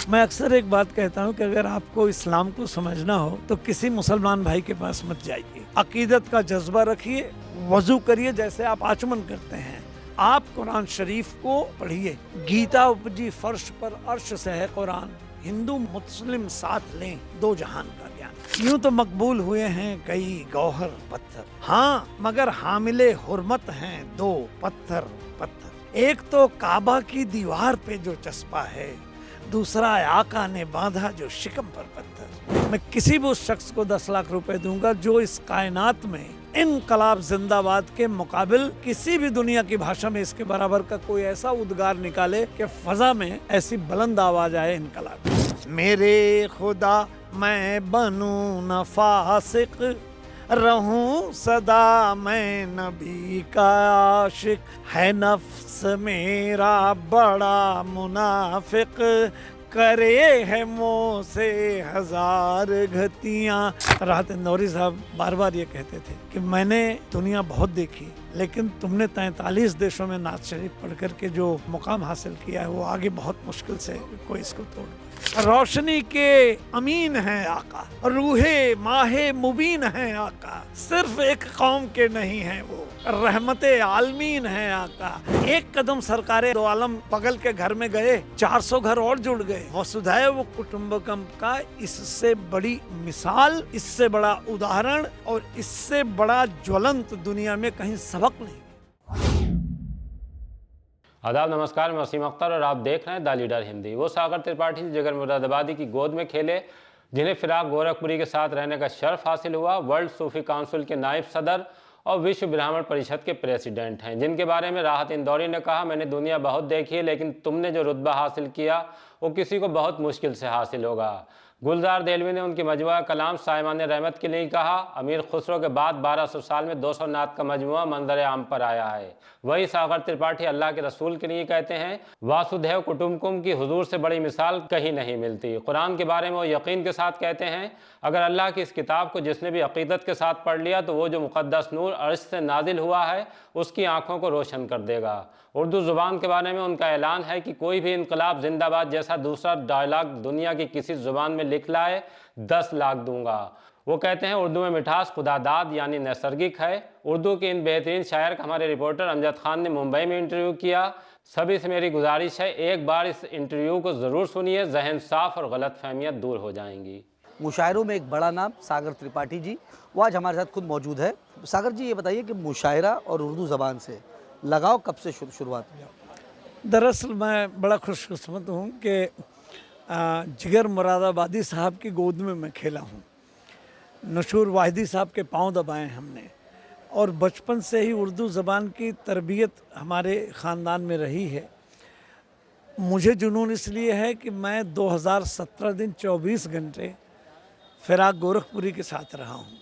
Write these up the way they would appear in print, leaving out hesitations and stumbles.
मैं अक्सर एक बात कहता हूँ कि अगर आपको इस्लाम को समझना हो तो किसी मुसलमान भाई के पास मत जाइए। अकीदत का जज्बा रखिए, वजू करिए जैसे आप आचमन करते हैं। आप कुरान शरीफ को पढ़िए। गीता उपजी फर्श पर अर्श से है कुरान, हिंदू मुस्लिम साथ लें दो जहान का ज्ञान। यूं तो मकबूल हुए हैं कई गौहर पत्थर, हाँ मगर हामिले हुर्मत हैं दो पत्थर पत्थर। एक तो काबा की दीवार पे जो चस्पा है, दूसरा आका ने बांधा जो शिकम पर पत्थर। मैं किसी भी उस शख्स को 10 लाख रुपए दूंगा जो इस कायनात में इनकलाब जिंदाबाद के मुकाबिल किसी भी दुनिया की भाषा में इसके बराबर का कोई ऐसा उद्गार निकाले कि फजा में ऐसी बुलंद आवाज आए इनकलाब। मेरे खुदा मैं बनूं न फासिक, रहूं सदा मैं नबी का आशिक, है नफ्स मेरा बड़ा मुनाफिक, करे है मुँह से हजार घतियाँ। राहत इंदौरी साहब बार बार ये कहते थे कि मैंने दुनिया बहुत देखी, लेकिन तुमने 43 देशों में नात शरीफ पढ़ कर के जो मुकाम हासिल किया है वो आगे बहुत मुश्किल से कोई इसको तोड़। रोशनी के अमीन हैं आका, रूहे माहे मुबीन हैं आका, सिर्फ एक कौम के नहीं हैं वो, रहमते आलमीन हैं आका। एक कदम सरकारे दो आलम पगल के घर में गए, 400 घर और जुड़ गए। वसुधैव कुटुंबकम का इससे बड़ी मिसाल, इससे बड़ा उदाहरण और इससे बड़ा ज्वलंत दुनिया में कहीं सबक नहीं। आदाब, नमस्कार। मैं वसीम अख्तर और आप देख रहे हैं द लीडर हिंदी। वो सागर त्रिपाठी जिगर मुरादाबादी की गोद में खेले जिन्हें फिराक गोरखपुरी के साथ रहने का शर्फ हासिल हुआ, वर्ल्ड सूफी काउंसिल के नायब सदर और विश्व ब्राह्मण परिषद के प्रेसिडेंट हैं, जिनके बारे में राहत इंदौरी ने कहा, मैंने दुनिया बहुत देखी है लेकिन तुमने जो रुतबा हासिल किया वो किसी को बहुत मुश्किल से हासिल होगा। गुलजार देलवी ने उनकी मजमुआ कलाम साइमान रहमत के लिए कहा, अमीर खुसरो के बाद 1200 साल में 200 नात का मजमुआ मंजर आम पर आया है। वही सागर त्रिपाठी अल्लाह के रसूल के लिए कहते हैं, वासुदेव कुटुंबकुम की हुजूर से बड़ी मिसाल कहीं नहीं मिलती। कुरान के बारे में वो यकीन के साथ कहते हैं, अगर अल्लाह की इस किताब को जिसने भी अकीदत के साथ पढ़ लिया तो वो जो मुक़द्दस नूर अर्श से नाजिल हुआ है उसकी आंखों को रोशन कर देगा। उर्दू ज़ुबान के बारे में उनका ऐलान है कि कोई भी इनकलाब जिंदाबाद जैसा दूसरा डायलॉग दुनिया की किसी ज़ुबान में लिख लाए 10 लाख दूंगा। वो कहते हैं, उर्दू में मिठास खुदादाद यानी नैसर्गिक है। उर्दू के इन बेहतरीन शायर का हमारे रिपोर्टर अमजद खान ने मुंबई में इंटरव्यू किया। सभी से मेरी गुजारिश है, एक बार इस इंटरव्यू को ज़रूर सुनिए, जहन साफ और गलत फहमियाँ दूर हो जाएंगी। मुशायरों में एक बड़ा नाम सागर त्रिपाठी जी, वो आज हमारे साथ खुद मौजूद है। सागर जी, ये बताइए कि मुशायरा और उर्दू ज़बान से लगाव कब से शुरुआत हुई? दरअसल मैं बड़ा खुशकिस्मत हूँ कि जिगर मुरादाबादी साहब की गोद में मैं खेला हूँ। नशूर वाहिदी साहब के पांव दबाए हमने, और बचपन से ही उर्दू ज़बान की तरबियत हमारे ख़ानदान में रही है। मुझे जुनून इसलिए है कि मैं 2017 दिन 24 घंटे फिराक गोरखपुरी के साथ रहा हूँ,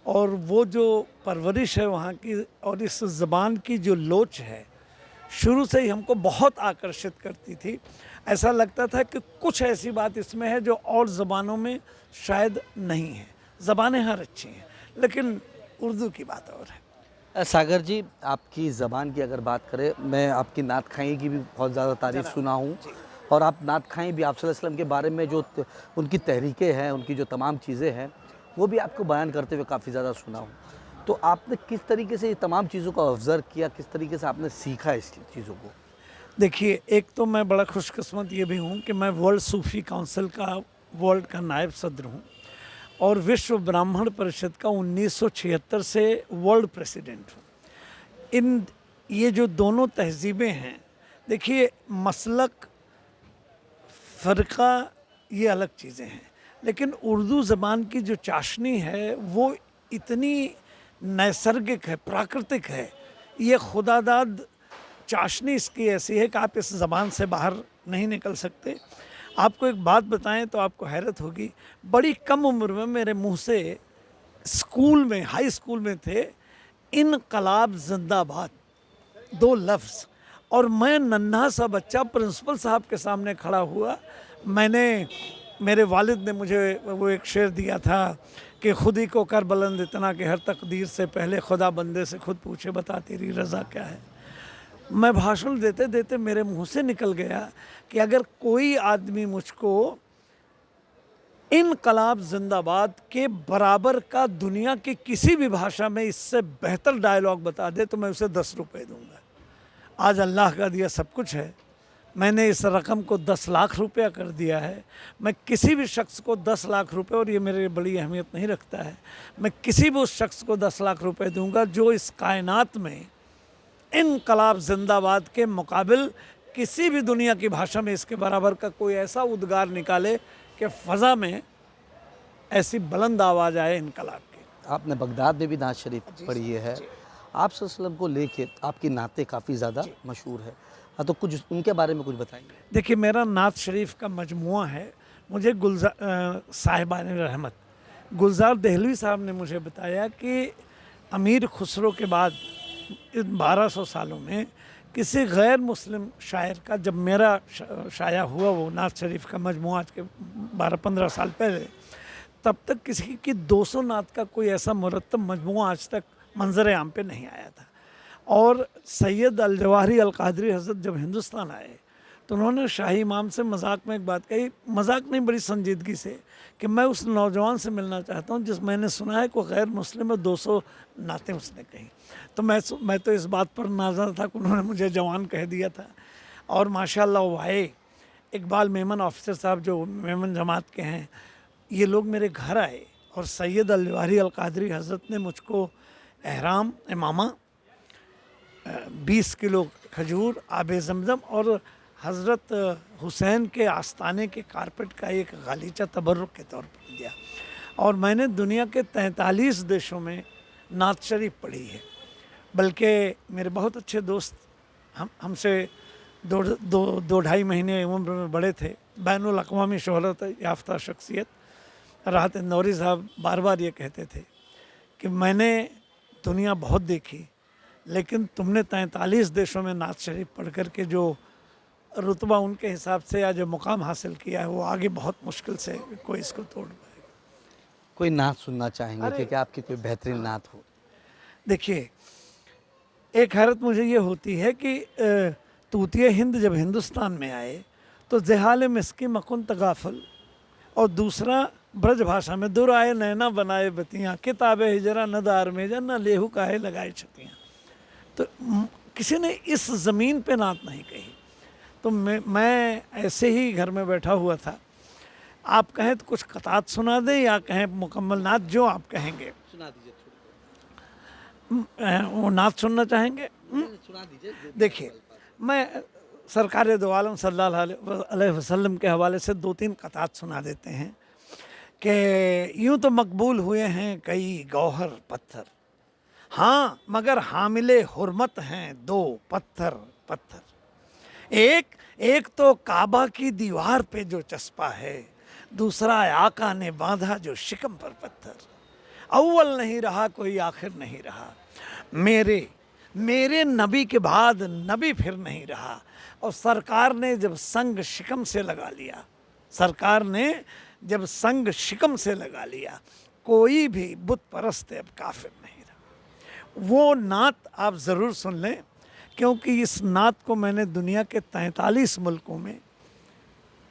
और वो जो परवरिश है वहाँ की और इस ज़बान की जो लोच है शुरू से ही हमको बहुत आकर्षित करती थी। ऐसा लगता था कि कुछ ऐसी बात इसमें है जो और ज़बानों में शायद नहीं है। ज़बानें हर अच्छी हैं लेकिन उर्दू की बात और है। सागर जी, आपकी ज़बान की अगर बात करें, मैं आपकी नात खाई की भी बहुत ज़्यादा तारीफ़ सुना हूँ, और आप नात खाई भी, आप सल्लल्लाहु अलैहि वसल्लम के बारे में जो उनकी तहरीकें हैं, उनकी जो तमाम चीज़ें हैं, वो भी आपको बयान करते हुए काफ़ी ज़्यादा सुना हूँ। तो आपने किस तरीके से ये तमाम चीज़ों को ऑब्ज़र्व किया, किस तरीके से आपने सीखा इस चीज़ों को? देखिए, एक तो मैं बड़ा खुशकिस्मत ये भी हूँ कि मैं वर्ल्ड सूफी काउंसिल का वर्ल्ड का नायब सदर हूँ और विश्व ब्राह्मण परिषद का 1976 से वर्ल्ड प्रेसिडेंट हूँ। ये जो दोनों तहजीबें हैं, देखिए मसलक फ़िरका ये अलग चीज़ें हैं, लेकिन उर्दू ज़बान की जो चाशनी है वो इतनी नैसर्गिक है, प्राकृतिक है। ये खुदादाद चाशनी इसकी ऐसी है कि आप इस ज़बान से बाहर नहीं निकल सकते। आपको एक बात बताएं तो आपको हैरत होगी, बड़ी कम उम्र में मेरे मुंह से स्कूल में, हाई स्कूल में थे, इनकलाब जिंदाबाद 2 लफ्ज़, और मैं नन्हा सा बच्चा प्रिंसिपल साहब के सामने खड़ा हुआ। मेरे वालिद ने मुझे वो एक शेर दिया था कि खुद ही को कर बुलंद इतना कि हर तकदीर से पहले खुदा बंदे से खुद पूछे, बता तेरी रज़ा क्या है। मैं भाषण देते देते मेरे मुंह से निकल गया कि अगर कोई आदमी मुझको इनकलाब जिंदाबाद के बराबर का दुनिया की किसी भी भाषा में इससे बेहतर डायलॉग बता दे तो मैं उसे 10 रुपए दूंगा। आज अल्लाह का दिया सब कुछ है, मैंने इस रकम को 10 लाख रुपया कर दिया है। मैं किसी भी शख्स को 10 लाख रुपए, और ये मेरे लिए बड़ी अहमियत नहीं रखता है, मैं किसी भी उस शख्स को 10 लाख रुपए दूंगा जो इस कायनात में इनकलाब जिंदाबाद के मुकाबिल किसी भी दुनिया की भाषा में इसके बराबर का कोई ऐसा उद्गार निकाले कि फ़ज़ा में ऐसी बुलंद आवाज़ आए इनकलाब की। आपने बगदाद में भी नात शरीफ पढ़ी है। आप सल्लल्लाहु को लेके आपकी नातें काफ़ी ज़्यादा मशहूर है। हाँ, तो कुछ उनके बारे में कुछ बताएंगे। देखिए, मेरा नात शरीफ का मजमुआ है। मुझे साहिबान रहमत गुलजार दहलवी साहब ने मुझे बताया कि अमीर खुसरो के बाद 1200 सालों में किसी गैर मुस्लिम शायर का, जब मेरा शाया हुआ वो नात शरीफ का मजमुआ आज के 12-15 साल पहले, तब तक किसी की 200 नात का कोई ऐसा मुरत्तब मजमुआ आज तक मंजर आम पे नहीं आया था। और सैयद अल जवाहरी अल कादरी हज़रत जब हिंदुस्तान आए तो उन्होंने शाही इमाम से मजाक में एक बात कही, मजाक नहीं बड़ी संजीदगी से, कि मैं उस नौजवान से मिलना चाहता हूँ जिस मैंने सुना है कोई गैर मुस्लिम है, 200 नातें उसने कही। तो मैं तो इस बात पर नाज़ा था कि उन्होंने मुझे जवान कह दिया था। और माशाल्लाह वो आए, इकबाल मेमन ऑफिसर साहब जो मेमन जमात के हैं, ये लोग मेरे घर आए और सैयद अल जवाहरी अल कादरी हज़रत ने मुझको एहराम, इमामा, 20 किलो खजूर, आब ज़मज़म और हज़रत हुसैन के आस्ताने के कारपेट का एक गालीचा तबर्रुक के तौर पर दिया। और मैंने दुनिया के 43 देशों में नात शरीफ पढ़ी है। बल्कि मेरे बहुत अच्छे दोस्त हमसे 2-2.5 महीने उम्र में बड़े थे, बैनुल अक़वामी शोहरत याफ्ता शख्सियत राहत इंदौरी साहब बार बार ये कहते थे कि मैंने दुनिया बहुत देखी, लेकिन तुमने 43 देशों में नात शरीफ पढ़ कर के जो रुतबा उनके हिसाब से या जो मुकाम हासिल किया है वो आगे बहुत मुश्किल से कोई इसको तोड़ पाएगा। कोई नात सुनना चाहेंगे कि क्या आपकी कोई बेहतरीन नात हो? देखिए, एक हैरत मुझे ये होती है कि तूतिए हिंद जब हिंदुस्तान में आए तो जहाल मिस्की मकुन तगाफल, और दूसरा ब्रज भाषा में दुर आए नैना बनाए बतियाँ, किताब हिजरा न दार में जा न लेहू काहे लगाए छतियाँ। तो किसी ने इस ज़मीन पे नात नहीं कही। तो मैं ऐसे ही घर में बैठा हुआ था। आप कहें तो कुछ कतात सुना दें या कहें मुकम्मल नात, जो आप कहेंगे सुना दीजिए। वो नात सुनना चाहेंगे? सुना दीजिए। देखिए, मैं सरकार दो आलम सल्लल्लाहु अलैहि वसल्लम के हवाले से 2-3 कतात सुना देते हैं कि यूँ तो मकबूल हुए हैं कई गौहर पत्थर, हाँ मगर हामिले हुर्मत हैं 2 पत्थर पत्थर। एक तो काबा की दीवार पे जो चस्पा है, दूसरा आका ने बांधा जो शिकम पर पत्थर। अव्वल नहीं रहा कोई आखिर नहीं रहा, मेरे नबी के बाद नबी फिर नहीं रहा। और सरकार ने जब संग शिकम से लगा लिया, सरकार ने जब संग शिकम से लगा लिया, कोई भी बुत परस्त अब काफिर नहीं रहा। वो नात आप ज़रूर सुन लें, क्योंकि इस नात को मैंने दुनिया के 43 मुल्कों में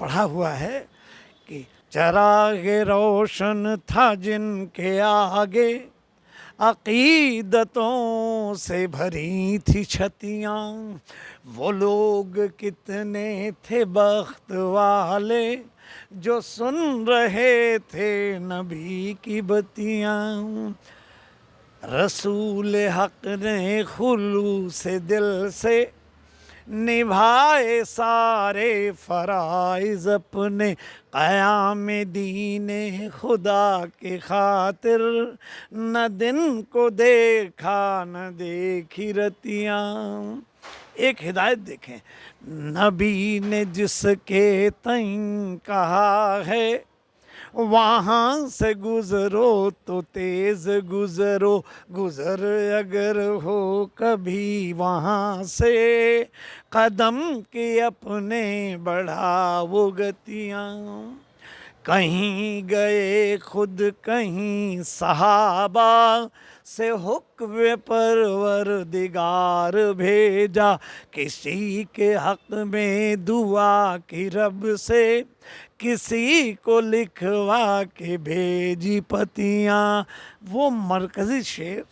पढ़ा हुआ है कि चरागे रोशन था जिनके आगे, अकीदतों से भरी थी छतियाँ, वो लोग कितने थे बख्त वाले जो सुन रहे थे नबी की बतियाँ। रसूल हक ने खुलूस दिल से निभाए सारे फराइज अपने, क़याम दीन खुदा के खातिर न दिन को देखा न देखी रतियाँ। एक हिदायत देखें, नबी ने जिसके तईं कहा है वहाँ से गुज़रो तो तेज़ गुज़रो, गुज़र अगर हो कभी वहाँ से, कदम के अपने बढ़ाओ गतियाँ। कहीं गए खुद कहीं सहाबा, से हुक्म परवरदिगार भेजा, किसी के हक में दुआ की रब से, किसी को लिखवा के भेजी पतियाँ। वो मरकज़ी शेर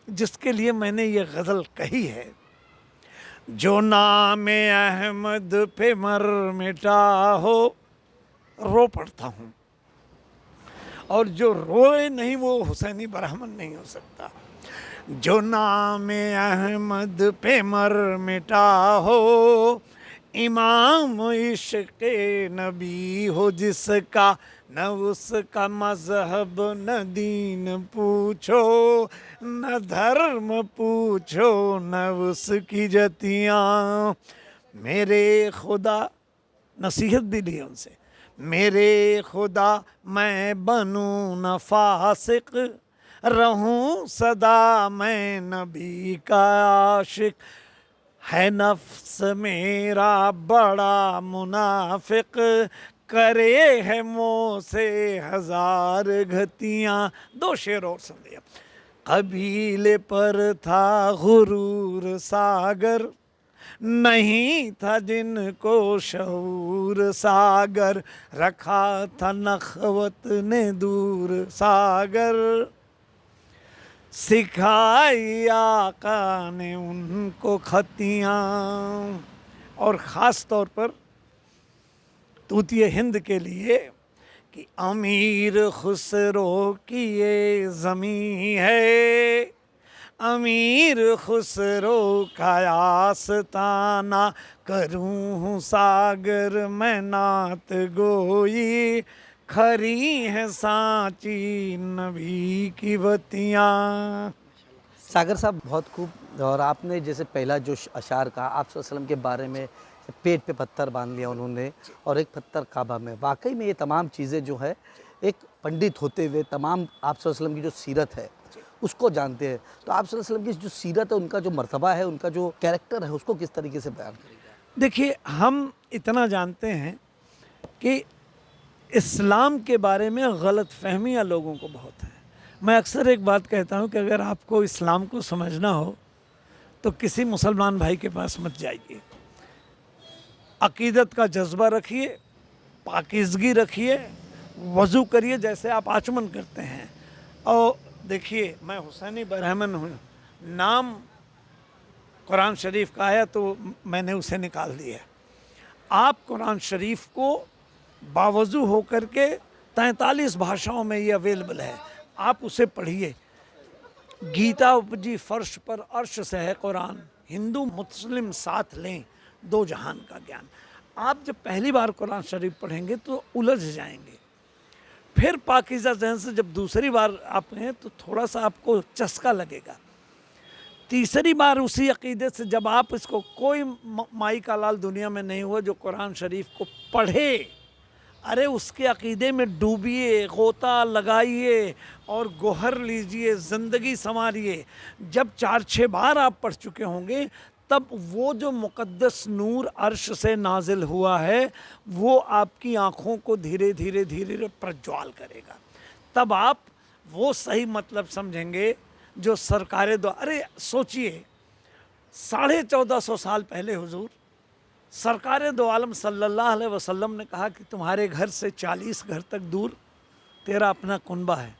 जिसके लिए मैंने ये गज़ल कही है, जो नाम अहमद पे मर मिटा हो, रो पड़ता हूँ, और जो रोए नहीं वो हुसैनी ब्राह्मण नहीं हो सकता। जो नाम अहमद पे मर मिटा हो, इमाम इश्क़ नबी हो जिसका, न उसका मजहब न दीन पूछो, न धर्म पूछो, न उसकी जतियाँ। मेरे खुदा, नसीहत भी ली उनसे, मेरे खुदा मैं बनूं न फासिक, रहूं सदा मैं नबी का आशिक। है नफ्स मेरा बड़ा मुनाफिक, करे है मुँह से हजार घतियाँ। दो शेर और सुन लिया। कबीले पर था गुरूर सागर, नहीं था जिनको शऊर सागर, रखा था नखवत ने दूर सागर, सिखाई आका ने उनको खतियाँ। और ख़ास तौर पर तूतिए हिंद के लिए कि अमीर खुसरो की ये ज़मीं है, अमीर खुसरो का आस्ताना, करूँ सागर मैं नात गोई, खरी है सांची नबी की बत्तियाँ। सागर साहब बहुत खूब। और आपने जैसे पहला जो अशार कहा, आप सल्लल्लाहु अलैहि वसल्लम के बारे में, पेट पे पत्थर बांध लिया उन्होंने और एक पत्थर काबा में, वाकई में ये तमाम चीज़ें जो है एक पंडित होते हुए तमाम आप सल्लल्लाहु अलैहि वसल्लम की जो सीरत है उसको जानते हैं। तो आप सल्लल्लाहु अलैहि वसल्लम की जो सीरत है, उनका जो मर्तबा है, उनका जो कैरेक्टर है, उसको किस तरीके से बयान करेंगे? देखिए, हम इतना जानते हैं कि इस्लाम के बारे में गलत फहमियाँ लोगों को बहुत है। मैं अक्सर एक बात कहता हूँ कि अगर आपको इस्लाम को समझना हो तो किसी मुसलमान भाई के पास मत जाइए। अकीदत का जज्बा रखिए, पाकीज़गी रखिए, वज़ू करिए जैसे आप आचमन करते हैं। और देखिए, मैं हुसैनी ब्राह्मण हूँ, नाम कुरान शरीफ का आया तो मैंने उसे निकाल दिया। आप कुरान शरीफ को बावजू होकर के 43 भाषाओं में ये अवेलेबल है, आप उसे पढ़िए। गीता उपजी फर्श पर अर्श से है कुरान, हिंदू मुस्लिम साथ लें दो जहान का ज्ञान। आप जब पहली बार कुरान शरीफ पढ़ेंगे तो उलझ जाएंगे, फिर पाकीज़ा ज़हन से जब दूसरी बार आप हैं तो थोड़ा सा आपको चस्का लगेगा। तीसरी बार उसी अकीदे से जब आप इसको, कोई माई का लाल दुनिया में नहीं हुआ जो कुरान शरीफ को पढ़े, अरे उसके अकीदे में डूबिए, गोता लगाइए और गोहर लीजिए, ज़िंदगी संवारिए। जब 4-6 बार आप पढ़ चुके होंगे तब वो जो मुक़द्दस नूर अर्श से नाजिल हुआ है वो आपकी आँखों को धीरे धीरे धीरे प्रज्वाल करेगा। तब आप वो सही मतलब समझेंगे जो सरकारें दो। अरे सोचिए, 1450 साल पहले हुजूर सरकार दो आलम सल्लल्लाहु अलैहि वसल्लम ने कहा कि तुम्हारे घर से 40 घर तक दूर तेरा अपना कुनबा है।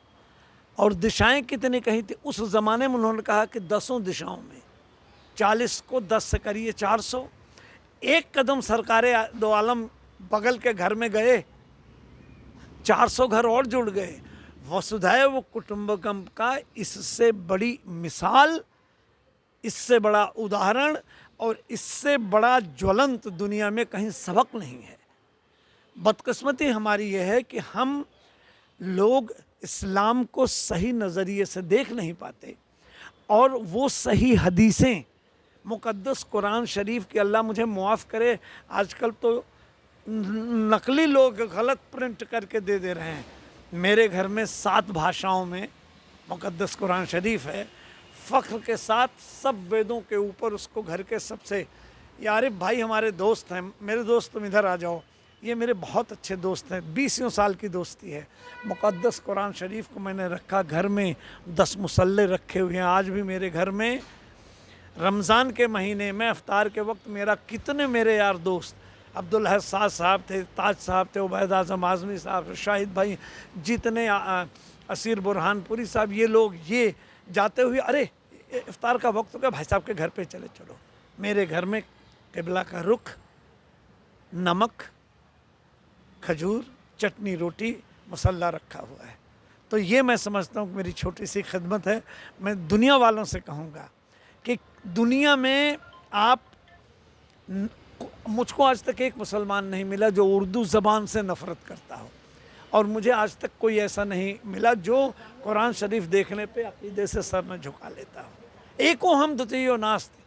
और दिशाएं कितनी कही थी उस ज़माने में? उन्होंने कहा कि 10 दिशाओं में, 40 को 10 से करिए 400। एक कदम सरकार दो आलम बगल के घर में गए, 400 घर और जुड़ गए। वसुधैव कुटुंबकम का इससे बड़ी मिसाल, इससे बड़ा उदाहरण और इससे बड़ा ज्वलंत दुनिया में कहीं सबक नहीं है। बदकिस्मती हमारी यह है कि हम लोग इस्लाम को सही नज़रिए से देख नहीं पाते और वो सही हदीसें, मुक़द्दस कुरान शरीफ की, अल्लाह मुझे मुआफ़ करे, आजकल तो नकली लोग गलत प्रिंट करके दे रहे हैं। मेरे घर में 7 भाषाओं में मुक़द्दस कुरान शरीफ है, फ़ख्र के साथ सब वेदों के ऊपर उसको घर के सबसे, यार भाई हमारे दोस्त हैं, मेरे दोस्त तुम इधर आ जाओ, ये मेरे बहुत अच्छे दोस्त हैं, 20 साल की दोस्ती है। मुक़द्दस कुरान शरीफ को मैंने रखा घर में, 10 मुसल्ले रखे हुए हैं आज भी मेरे घर में। रमज़ान के महीने में इफ्तार के वक्त कितने मेरे यार दोस्त, अब्दुल हसास साहब थे, ताज साहब थे, उबैद आज़म आज़मी साहब, शाहिद भाई, जितने असीर बुरहानपुरी साहब, ये लोग ये जाते हुए, अरे इफ्तार का वक्त हो गया, भाई साहब के घर पे चलो। मेरे घर में किबला का रुख, नमक, खजूर, चटनी, रोटी, मसल्ला रखा हुआ है। तो ये मैं समझता हूँ कि मेरी छोटी सी खिदमत है। मैं दुनिया वालों से कहूँगा कि दुनिया में मुझको आज तक एक मुसलमान नहीं मिला जो उर्दू ज़बान से नफ़रत करता हो, और मुझे आज तक कोई ऐसा नहीं मिला जो कुरान शरीफ देखने पे अक़ीदे से सर न झुका लेता हो। एको हम द्वितीयो नास्ति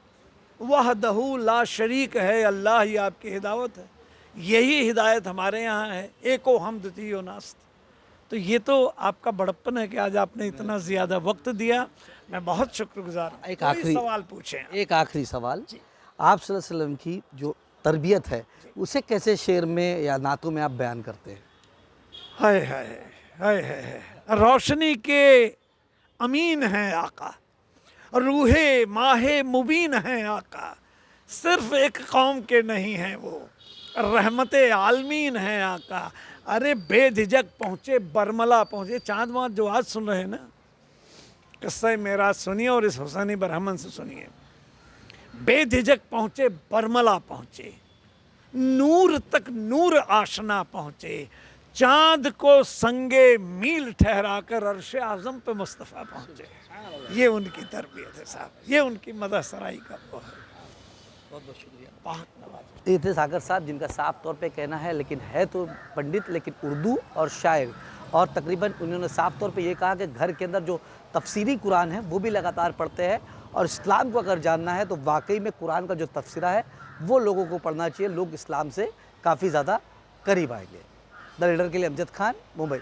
वहदहू ला शरीक है, अल्लाह ही आपकी हिदायत है, यही हिदायत हमारे यहाँ है, एको हम द्वितीयो नास्ति। तो ये तो आपका बड़प्पन है कि आज आपने इतना ज़्यादा वक्त दिया, मैं बहुत शुक्रगुजार हूँ। एक आखिरी सवाल पूछें। एक आखिरी सवाल, आप सल्लल्लाहु अलैहि वसल्लम की जो तरबियत है उसे कैसे शेर में या नातों में आप बयान करते हैं? हाय हाय हाय हाय, रोशनी के अमीन हैं आका, रूहे माहे मुबीन हैं आका, सिर्फ एक कौम के नहीं हैं वो, रहमते आलमीन हैं आका। अरे बेझिझक पहुँचे, बरमला पहुँचे। चाँद वाँद जो आज सुन रहे हैं ना, किस्सा मेराज सुनिए और इस हुसैनी बरहमन से सुनिए। बेझिझक पहुँचे, बरमला पहुँचे, नूर तक नूर आशना पहुँचे, चाँद को संगे मील ठहराकर अर्श आज़म पे मुस्तफ़ा पहुँचे। ये उनकी तरबियत है साहब, ये उनकी मदह सराई का वो है। बहुत बहुत शुक्रिया। पाक नवाज़। ये थे सागर साहब, जिनका साफ तौर पे कहना है, लेकिन है तो पंडित लेकिन उर्दू और शायर, और तकरीबन उन्होंने साफ तौर पे ये कहा कि घर के अंदर जो तफसीरी कुरान है वो भी लगातार पढ़ते हैं, और इस्लाम को अगर जानना है तो वाकई में कुरान का जो तफसीरा है वो लोगों को पढ़ना चाहिए। लोग इस्लाम से काफ़ी ज़्यादा करीब आएंगे। द लीडर के लिए अमजद खान, मुंबई।